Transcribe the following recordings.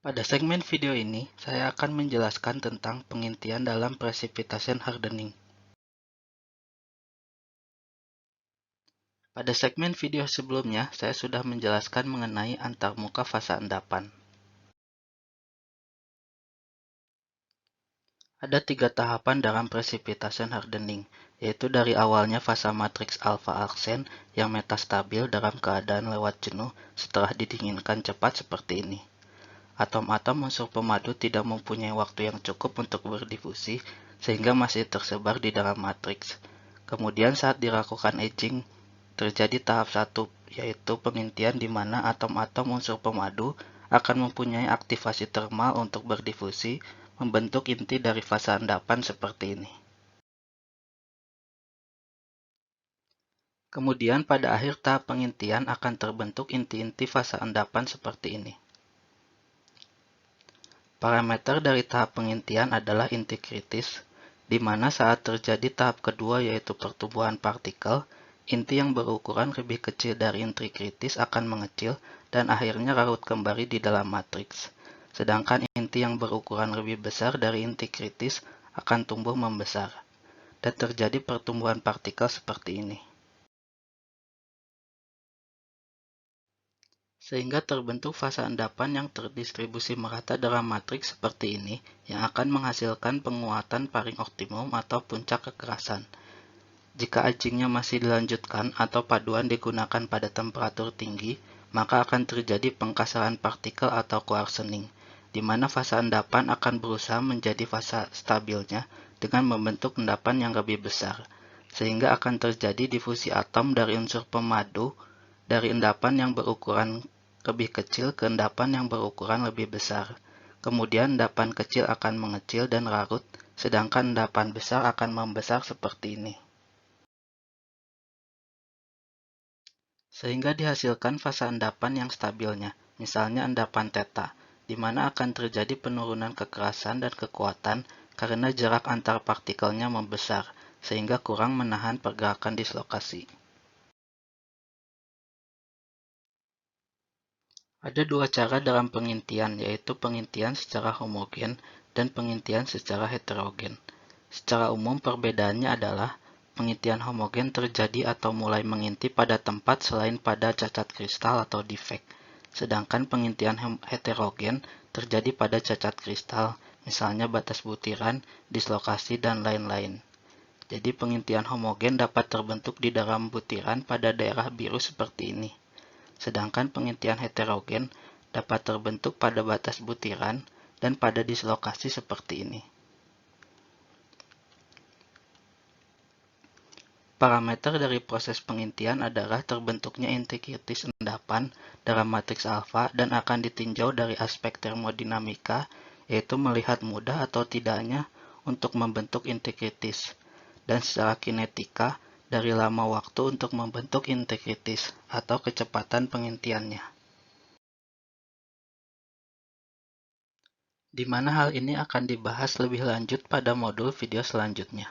Pada segmen video ini, saya akan menjelaskan tentang pengintian dalam precipitation hardening. Pada segmen video sebelumnya, saya sudah menjelaskan mengenai antarmuka fasa endapan. Ada 3 tahapan dalam precipitation hardening, yaitu dari awalnya fasa matriks alfa aksen yang metastabil dalam keadaan lewat jenuh setelah didinginkan cepat seperti ini. Atom-atom unsur pemadu tidak mempunyai waktu yang cukup untuk berdifusi, sehingga masih tersebar di dalam matriks. Kemudian saat dilakukan etching, terjadi tahap 1, yaitu pengintian di mana atom-atom unsur pemadu akan mempunyai aktivasi termal untuk berdifusi, membentuk inti dari fasa endapan seperti ini. Kemudian pada akhir tahap pengintian akan terbentuk inti-inti fasa endapan seperti ini. Parameter dari tahap pengintian adalah inti kritis, di mana saat terjadi tahap kedua yaitu pertumbuhan partikel, inti yang berukuran lebih kecil dari inti kritis akan mengecil dan akhirnya larut kembali di dalam matriks. Sedangkan inti yang berukuran lebih besar dari inti kritis akan tumbuh membesar, dan terjadi pertumbuhan partikel seperti ini. Sehingga terbentuk fasa endapan yang terdistribusi merata dalam matriks seperti ini yang akan menghasilkan penguatan paring optimum atau puncak kekerasan. Jika etchingnya masih dilanjutkan atau paduan digunakan pada temperatur tinggi, maka akan terjadi pengkasaran partikel atau coarsening, di mana fasa endapan akan berusaha menjadi fasa stabilnya dengan membentuk endapan yang lebih besar, sehingga akan terjadi difusi atom dari unsur pemadu dari endapan yang berukuran lebih kecil ke endapan yang berukuran lebih besar. Kemudian endapan kecil akan mengecil dan larut, sedangkan endapan besar akan membesar seperti ini. Sehingga dihasilkan fasa endapan yang stabilnya, misalnya endapan theta, di mana akan terjadi penurunan kekerasan dan kekuatan karena jarak antar partikelnya membesar, sehingga kurang menahan pergerakan dislokasi. Ada 2 cara dalam pengintian, yaitu pengintian secara homogen dan pengintian secara heterogen. Secara umum perbedaannya adalah pengintian homogen terjadi atau mulai menginti pada tempat selain pada cacat kristal atau defek. Sedangkan pengintian heterogen terjadi pada cacat kristal, misalnya batas butiran, dislokasi, dan lain-lain. Jadi pengintian homogen dapat terbentuk di dalam butiran pada daerah biru seperti ini. Sedangkan pengintian heterogen dapat terbentuk pada batas butiran dan pada dislokasi seperti ini. Parameter dari proses pengintian adalah terbentuknya inti kritis endapan dalam matriks alfa dan akan ditinjau dari aspek termodinamika, yaitu melihat mudah atau tidaknya untuk membentuk inti kritis, dan secara kinetika dari lama waktu untuk membentuk inti kritis atau kecepatan pengintiannya. Di mana hal ini akan dibahas lebih lanjut pada modul video selanjutnya.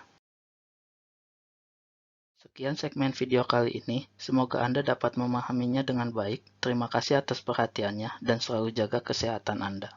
Sekian segmen video kali ini, semoga Anda dapat memahaminya dengan baik. Terima kasih atas perhatiannya dan selalu jaga kesehatan Anda.